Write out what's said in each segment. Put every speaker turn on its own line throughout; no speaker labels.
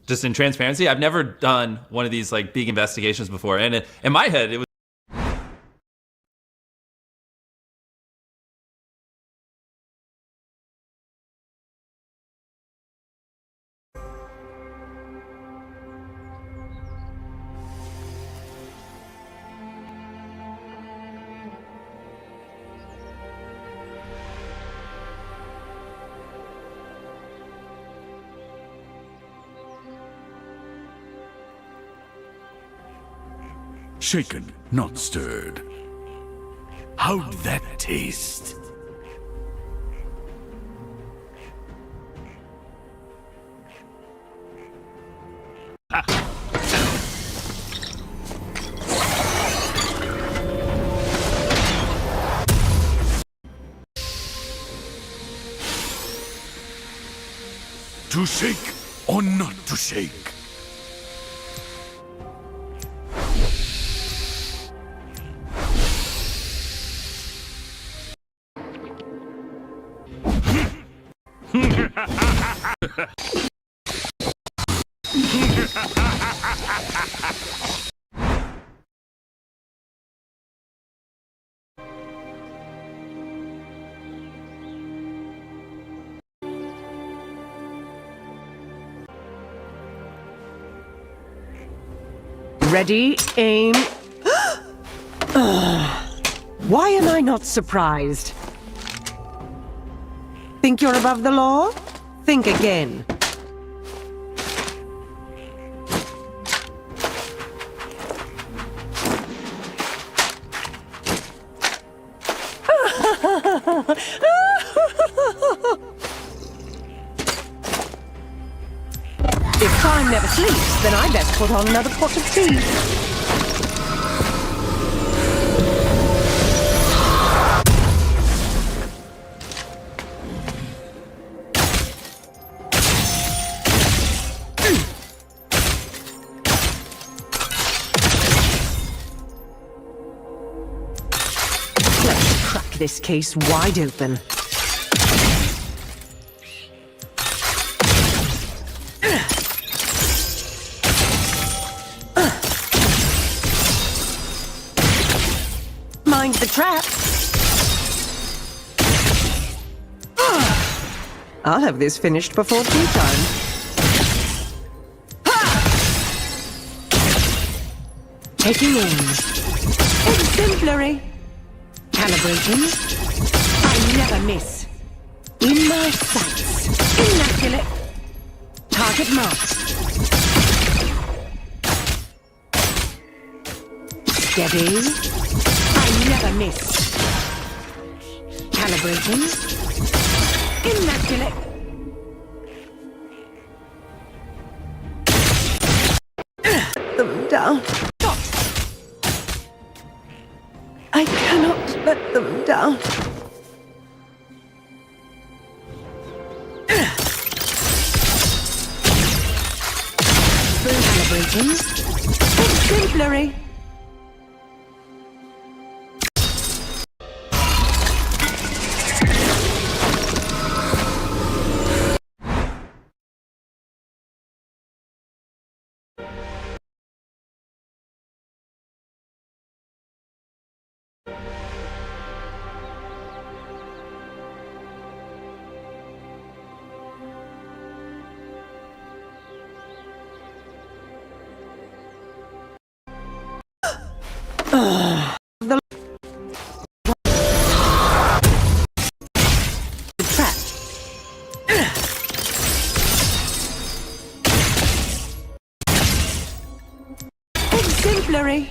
just in transparency, I've never done one of these like big investigations before. And in my head, it was
shaken, not stirred. How'd that taste? To shake or not to shake?
Ready, aim. Why am I not surprised? Think you're above the law? Think again. If time never sleeps, then I best put on another pot of tea. Let's crack this case wide open. Mind the trap. I'll have this finished before tea time. Taking aim. Exemplary. Calibrating. I never miss. In my sights. Immaculate. Target marked. Steady. I never miss. Calibrating. Immaculate. Let them down. Stop. I cannot let them down. Calibrating. Exemplary. The trap. Exemplary.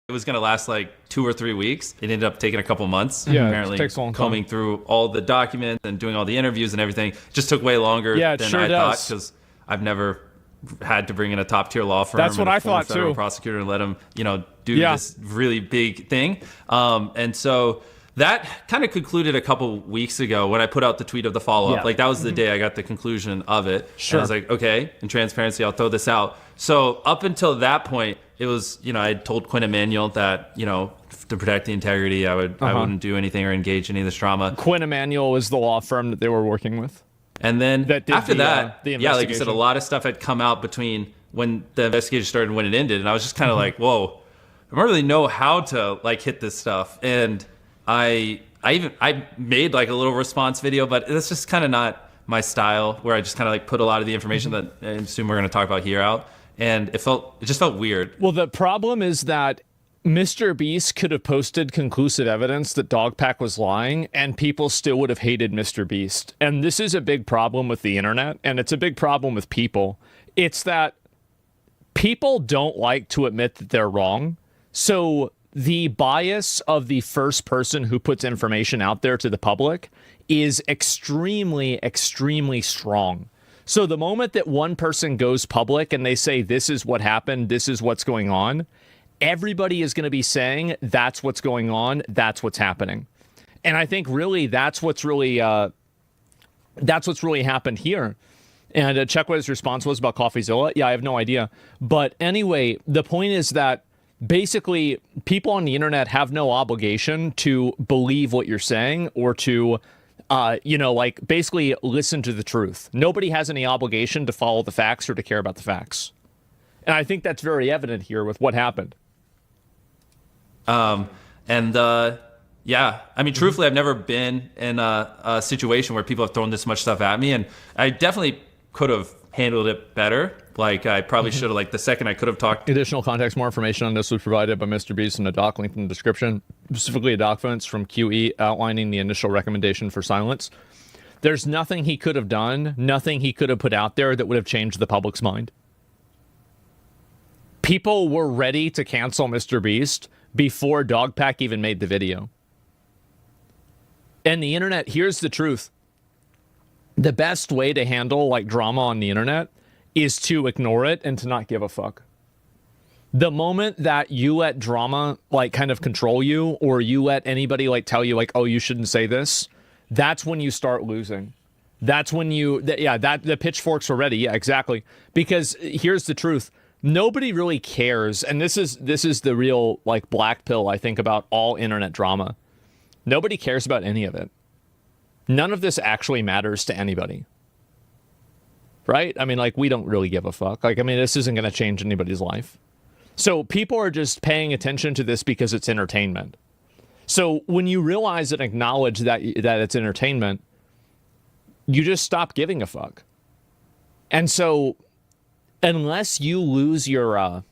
it was going to last like 2 or 3 weeks. It ended up taking a couple months.
Yeah,
apparently
it takes a long time.
combing through all the documents and doing all the interviews and everything. It just took way longer than I thought because I've never had to bring in a top tier law firm.
That's what I thought
federal
too.
Prosecutor and let him, do this really big thing. And so that kind of concluded a couple weeks ago when I put out the tweet of the follow-up.
Yeah.
Like that was the day I got the conclusion of it.
Sure.
And I was like, okay, in transparency, I'll throw this out. So up until that point, it was, I told Quinn Emanuel that, to protect the integrity, I wouldn't do anything or engage in any of this drama.
Quinn Emanuel is the law firm that they were working with.
And then after that,
the
yeah, like you said, a lot of stuff had come out between when the investigation started and when it ended. And I was just kind of like, whoa, I don't really know how to like hit this stuff. And I made like a little response video, but that's just kind of not my style, where I just kind of like put a lot of the information that I assume we're going to talk about here out. And it just felt weird.
Well, the problem is that Mr. Beast could have posted conclusive evidence that Dogpack was lying, and people still would have hated Mr. Beast. And this is a big problem with the internet, and it's a big problem with people. It's that people don't like to admit that they're wrong. So the bias of the first person who puts information out there to the public is extremely, extremely strong. So the moment that one person goes public and they say, this is what happened, this is what's going on, everybody is going to be saying, that's what's going on, that's what's happening. And I think really that's what's really happened here. And check what his response was about CoffeeZilla. Yeah, I have no idea. But anyway, the point is that basically people on the internet have no obligation to believe what you're saying or to basically listen to the truth. Nobody has any obligation to follow the facts or to care about the facts. And I think that's very evident here with what happened.
Yeah, I mean, truthfully, I've never been in a situation where people have thrown this much stuff at me, and I definitely could have handled it better. Like, I probably should have, like, the second I could have talked.
Additional context, more information on this was provided by Mr. Beast in a doc linked in the description, specifically a document from QE outlining the initial recommendation for silence. There's nothing he could have done, nothing he could have put out there that would have changed the public's mind. People were ready to cancel Mr. Beast before Dogpack even made the video. And the internet, here's the truth. The best way to handle like drama on the internet is to ignore it and to not give a fuck. The moment that you let drama like kind of control you, or you let anybody like tell you like, oh, you shouldn't say this, that's when you start losing. That's when the pitchforks are ready. Yeah, exactly. Because here's the truth. Nobody really cares. And this is the real like black pill, I think, about all internet drama. Nobody cares about any of it. None of this actually matters to anybody. Right? I mean, like, we don't really give a fuck. Like, I mean, this isn't going to change anybody's life. So people are just paying attention to this because it's entertainment. So when you realize and acknowledge that it's entertainment, you just stop giving a fuck. And so unless you lose your,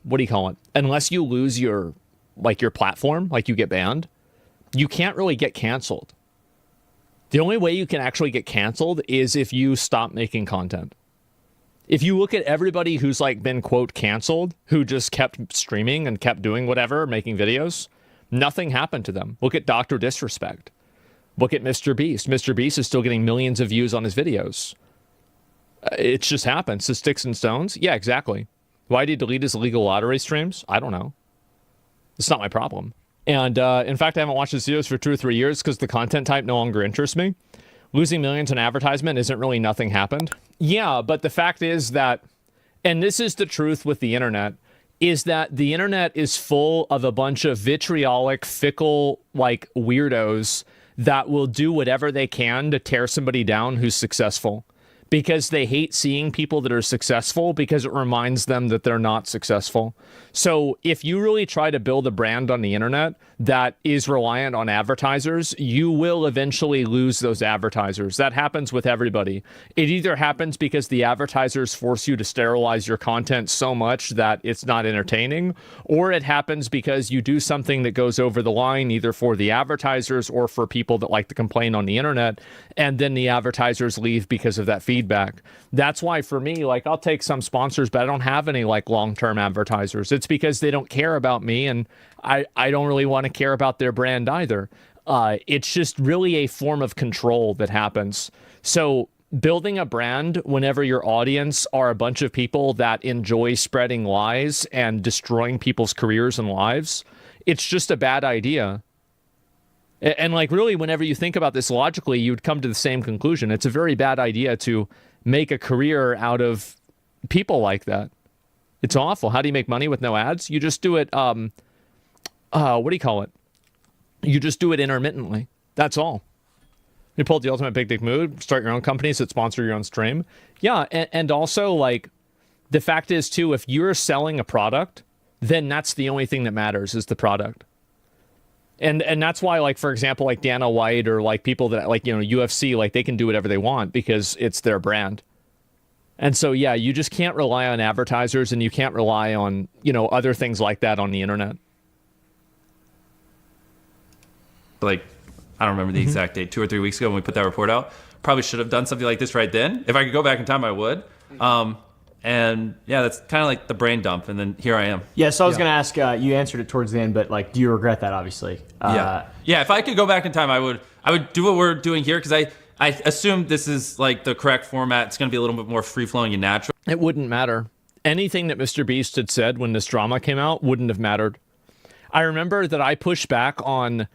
unless you lose your, like, your platform, like you get banned, you can't really get canceled. The only way you can actually get canceled is if you stop making content. If you look at everybody who's like been, quote, canceled, who just kept streaming and kept doing whatever, making videos, nothing happened to them. Look at Dr. Disrespect. Look at Mr. Beast. Mr. Beast is still getting millions of views on his videos. It just happens. So sticks and stones? Yeah, exactly. Why did he delete his illegal lottery streams? I don't know. It's not my problem. And in fact, I haven't watched his videos for 2 or 3 years because the content type no longer interests me. Losing millions in advertisement isn't really nothing happened. Yeah, but the fact is that, and this is the truth with the internet, is that the internet is full of a bunch of vitriolic, fickle, like, weirdos that will do whatever they can to tear somebody down who's successful. Because they hate seeing people that are successful because it reminds them that they're not successful. So if you really try to build a brand on the internet that is reliant on advertisers, you will eventually lose those advertisers. That happens with everybody. It either happens because the advertisers force you to sterilize your content so much that it's not entertaining, or it happens because you do something that goes over the line either for the advertisers or for people that like to complain on the internet, and then the advertisers leave because of that feedback. That's why for me, like, I'll take some sponsors, but I don't have any like long-term advertisers. It's because they don't care about me, and I don't really want to care about their brand either. It's just really a form of control that happens. So building a brand whenever your audience are a bunch of people that enjoy spreading lies and destroying people's careers and lives, it's just a bad idea. And like, really, whenever you think about this logically, you'd come to the same conclusion. It's a very bad idea to make a career out of people like that. It's awful. How do you make money with no ads? You just do it. What do you call it? You just do it intermittently. That's all. You pull the ultimate big dick move, start your own companies that sponsor your own stream. Yeah, and also, like, the fact is, too, if you're selling a product, then that's the only thing that matters is the product. And that's why, like, for example, like Dana White or, like, people that, like, UFC, like, they can do whatever they want because it's their brand. And so, yeah, you just can't rely on advertisers and you can't rely on, other things like that on the internet.
Like, I don't remember the exact date, 2 or 3 weeks ago when we put that report out. Probably should have done something like this right then. If I could go back in time, I would. And yeah, that's kind of like the brain dump. And then here I am.
Yeah, so I was going to ask, you answered it towards the end, but like, do you regret that, obviously?
Yeah, if I could go back in time, I would do what we're doing here because I assume this is like the correct format. It's going to be a little bit more free-flowing and natural.
It wouldn't matter. Anything that Mr. Beast had said when this drama came out wouldn't have mattered. I remember that I pushed back on...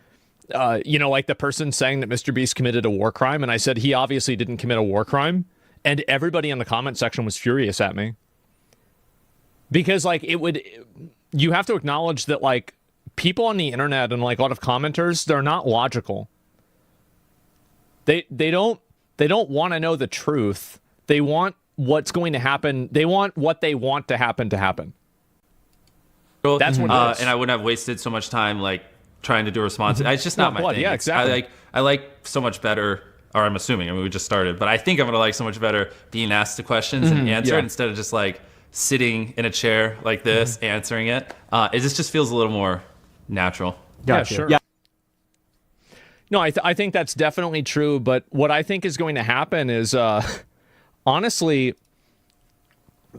like the person saying that Mr. Beast committed a war crime, and I said he obviously didn't commit a war crime, and everybody in the comment section was furious at me. Because, like, you have to acknowledge that, like, people on the internet and, like, a lot of commenters, they're not logical. They don't want to know the truth. They want what's going to happen. They want what they want to happen to happen. That's what it is.
And I wouldn't have wasted so much time, like, trying to do a response. It's just not my thing.
Yeah, exactly.
I like so much better, or I'm assuming, I mean, we just started, but I think I'm going to like so much better being asked the questions and answer it instead of just like sitting in a chair like this, answering it. It just feels a little more natural.
Gotcha.
Yeah, sure.
Yeah.
No, I think that's definitely true, but what I think is going to happen is, honestly,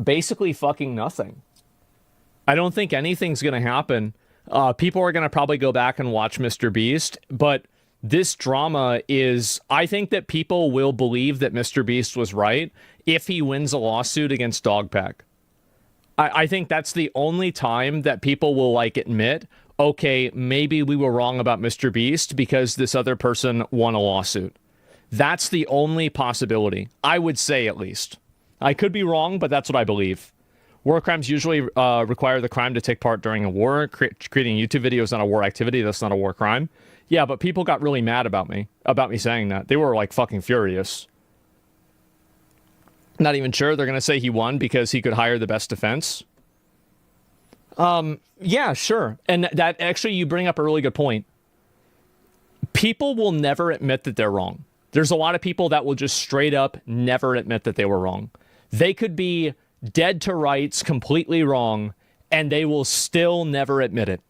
basically fucking nothing. I don't think anything's going to happen. People are going to probably go back and watch Mr. Beast, but this drama is... I think that people will believe that Mr. Beast was right if he wins a lawsuit against Dogpack. I think that's the only time that people will, like, admit, okay, maybe we were wrong about Mr. Beast because this other person won a lawsuit. That's the only possibility, I would say, at least. I could be wrong, but that's what I believe. War crimes usually require the crime to take part during a war. Creating a YouTube video is not a war activity. That's not a war crime. Yeah, but people got really mad about me saying that. They were, like, fucking furious. Not even sure. They're going to say he won because he could hire the best defense. Yeah, sure. And that actually, you bring up a really good point. People will never admit that they're wrong. There's a lot of people that will just straight up never admit that they were wrong. They could be dead to rights, completely wrong, and they will still never admit it.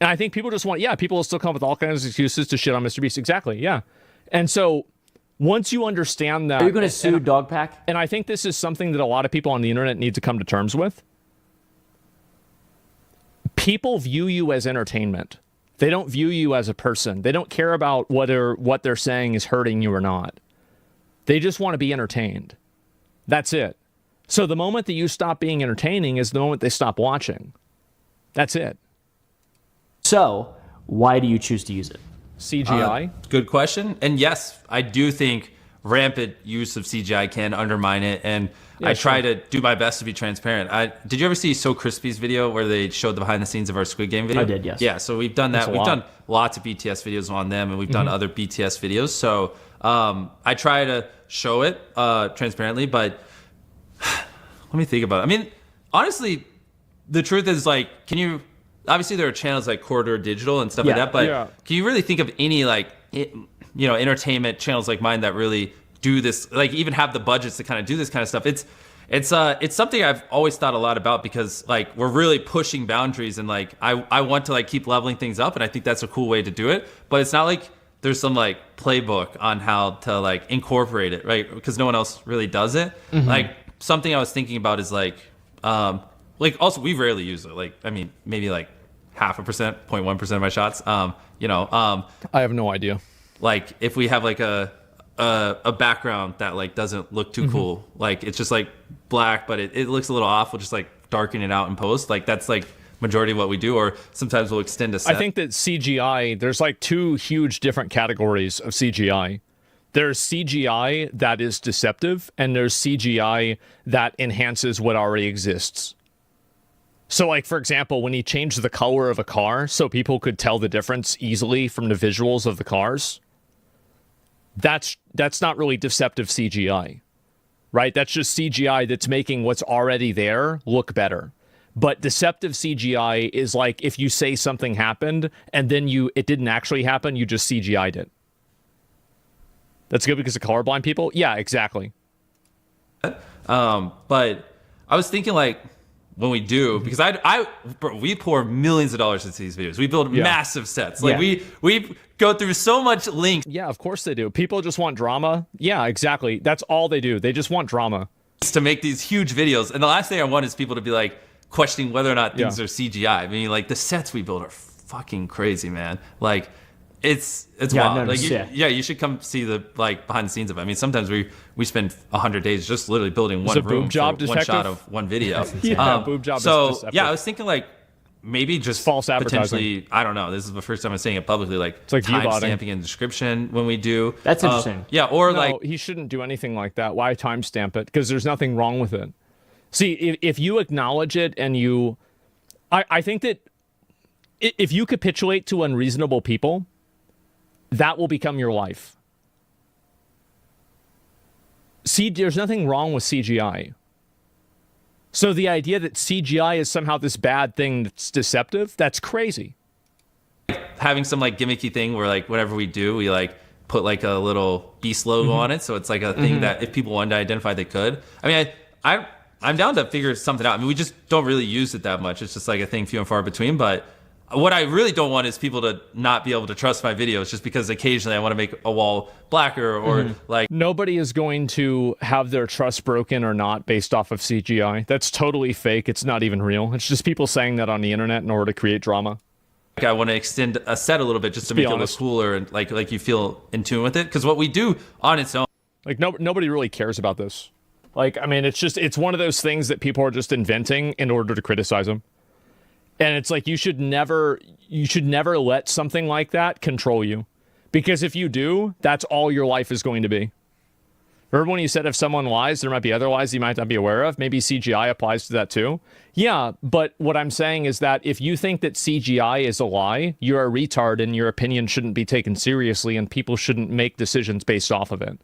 And I think people just want, people will still come up with all kinds of excuses to shit on Mr. Beast. Exactly, yeah. And so, once you understand that...
Are you going to sue Dogpack?
And I think this is something that a lot of people on the internet need to come to terms with. People view you as entertainment. They don't view you as a person. They don't care about whether what they're saying is hurting you or not. They just want to be entertained. That's it. So the moment that you stop being entertaining is the moment they stop watching. That's it.
So, why do you choose to use it?
CGI?
Good question. And yes, I do think rampant use of CGI can undermine it. And I try to do my best to be transparent. Did you ever see So Crispy's video where they showed the behind the scenes of our Squid Game video?
I did, yes.
Yeah, so we've done that. We've done lots of BTS videos on them, and we've done other BTS videos. So I try to show it transparently, but let me think about it. I mean, honestly, the truth is, like, can you... Obviously, there are channels like Corridor Digital and stuff like that, but can you really think of any, like, entertainment channels like mine that really do this, like, even have the budgets to kind of do this kind of stuff? It's something I've always thought a lot about because, like, we're really pushing boundaries and, like, I want to, like, keep leveling things up, and I think that's a cool way to do it. But it's not like there's some, like, playbook on how to, like, incorporate it, right? Because no one else really does it. Like, something I was thinking about is, like, also, we rarely use it. Like, I mean, maybe like 0.5%, 0.1% of my shots.
I have no idea.
Like, if we have like a background that like doesn't look too cool, like it's just like black, but it looks a little off. We'll just like darken it out in post. Like that's like majority of what we do. Or sometimes we'll extend a set.
I think that CGI, there's like two huge different categories of CGI. There's CGI that is deceptive, and there's CGI that enhances what already exists. So, like, for example, when he changed the color of a car so people could tell the difference easily from the visuals of the cars, that's not really deceptive CGI, right? That's just CGI that's making what's already there look better. But deceptive CGI is like if you say something happened and then it didn't actually happen, you just CGI'd it. That's good because of colorblind people? Yeah, exactly.
But I was thinking, like, when we do, because bro, we pour millions of dollars into these videos. We build massive sets. Like, we go through so much links.
Yeah, of course they do. People just want drama. Yeah, exactly. That's all they do. They just want drama.
To make these huge videos. And the last thing I want is people to be, like, questioning whether or not things are CGI. I mean, like, the sets we build are fucking crazy, man. Like, it's wild. Like, you should come see the, like, behind the scenes of it. I mean, sometimes we spend 100 days just literally building one room for one shot of one video.
Boob job.
So yeah, I was thinking, like, maybe just
false advertising.
Potentially, I don't know. This is the first time I'm saying it publicly. Like,
it's like
time stamping in the description when we do.
That's interesting.
Yeah, or
no,
like
he shouldn't do anything like that. Why timestamp it? Because there's nothing wrong with it. See, if you acknowledge it and I think that if you capitulate to unreasonable people, that will become your life. See, there's nothing wrong with CGI. So the idea that CGI is somehow this bad thing that's deceptive, that's crazy.
having some like gimmicky thing where like whatever we do, we like put like a little Beast logo on it, so it's like a thing that if people wanted to identify, they could. I mean, I'm down to figure something out. I mean, we just don't really use it that much. It's just like a thing few and far between. But what I really don't want is people to not be able to trust my videos just because occasionally I want to make a wall blacker or like.
Nobody is going to have their trust broken or not based off of CGI. That's totally fake. It's not even real. It's just people saying that on the internet in order to create drama.
Like I want to extend a set a little bit just to make it look cooler and like you feel in tune with it. Because what we do on its own,
like nobody really cares about this. Like, I mean, it's one of those things that people are just inventing in order to criticize them. And it's like you should never let something like that control you. Because if you do, that's all your life is going to be. Remember when you said if someone lies, there might be other lies you might not be aware of? Maybe CGI applies to that too. Yeah, but what I'm saying is that if you think that CGI is a lie, you're a retard and your opinion shouldn't be taken seriously and people shouldn't make decisions based off of it.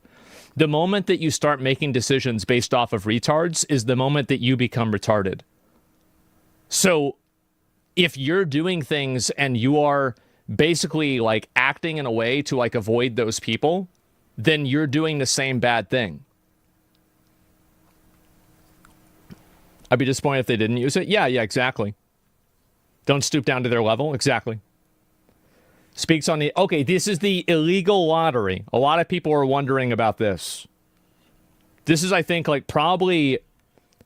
The moment that you start making decisions based off of retards is the moment that you become retarded. So if you're doing things and you are basically like acting in a way to like avoid those people, then you're doing the same bad thing. I'd be disappointed if they didn't use it. Yeah, exactly. Don't stoop down to their level. Exactly. Speaks on the... Okay, this is the illegal lottery. A lot of people are wondering about this. This is, I think, like probably...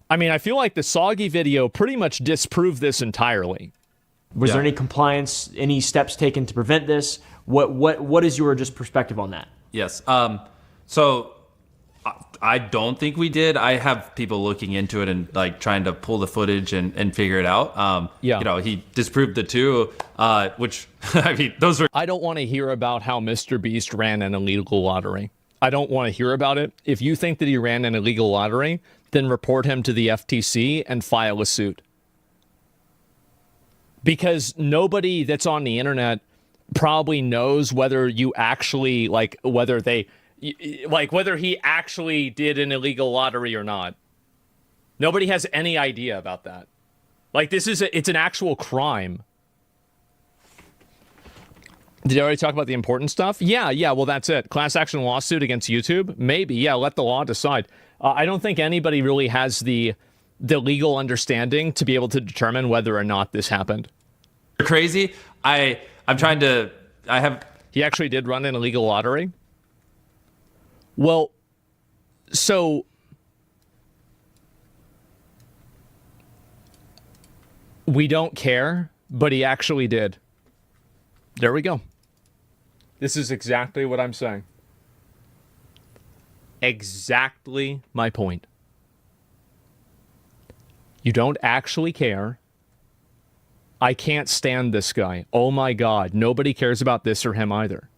I mean, I feel like the Soggy video pretty much disproved this entirely.
Was there any compliance, any steps taken to prevent this? What is your just perspective on that?
Yes. So I don't think we did. I have people looking into it and like trying to pull the footage and figure it out. You know, he disproved the two, which I mean, those are.
I don't want to hear about how Mr. Beast ran an illegal lottery. I don't want to hear about it. If you think that he ran an illegal lottery, then report him to the FTC and file a suit. Because nobody that's on the internet probably knows whether you actually whether he actually did an illegal lottery or not. Nobody has any idea about that. Like it's an actual crime. Did you already talk about the important stuff? Yeah, well that's it. Class action lawsuit against YouTube? Maybe, yeah, let the law decide. I don't think anybody really has the legal understanding to be able to determine whether or not this happened.
Crazy. I'm trying to... He
actually did run an illegal lottery? Well, so... We don't care, but he actually did. There we go. This is exactly what I'm saying. Exactly my point. You don't actually care. I can't stand this guy. Oh my God. Nobody cares about this or him either.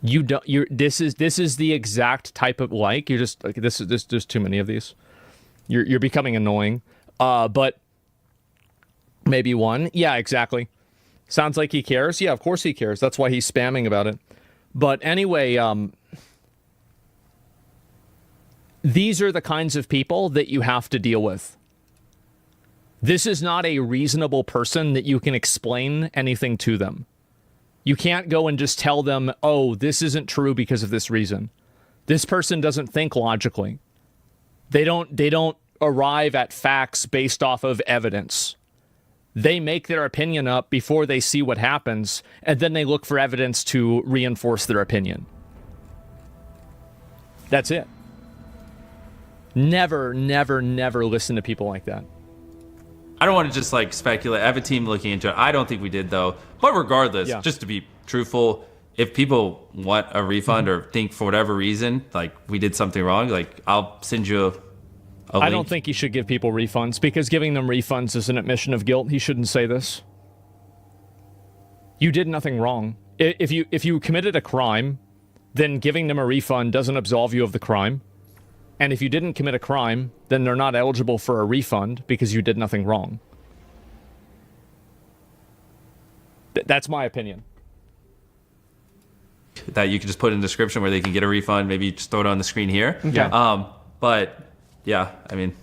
You don't. This is the exact type of like. You're just like this. There's too many of these. You're becoming annoying. But maybe one. Yeah, exactly. Sounds like he cares. Yeah, of course he cares. That's why he's spamming about it. But anyway, these are the kinds of people that you have to deal with. This is not a reasonable person that you can explain anything to them. You can't go and just tell them, oh, this isn't true because of this reason. This person doesn't think logically. They don't arrive at facts based off of evidence. They make their opinion up before they see what happens, and then they look for evidence to reinforce their opinion. That's it. Never, never, never listen to people like that.
I don't want to just like speculate. I have a team looking into it. I don't think we did though. But regardless,
Yeah.
just to be truthful, if people want a refund or think for whatever reason like we did something wrong, like I'll send you a link.
I don't think you should give people refunds because giving them refunds is an admission of guilt. He shouldn't say this. You did nothing wrong. If you committed a crime, then giving them a refund doesn't absolve you of the crime. And if you didn't commit a crime, then they're not eligible for a refund because you did nothing wrong. That's my opinion.
that you can just put in the description where they can get a refund. Maybe just throw it on the screen here.
Okay.
But yeah, I mean,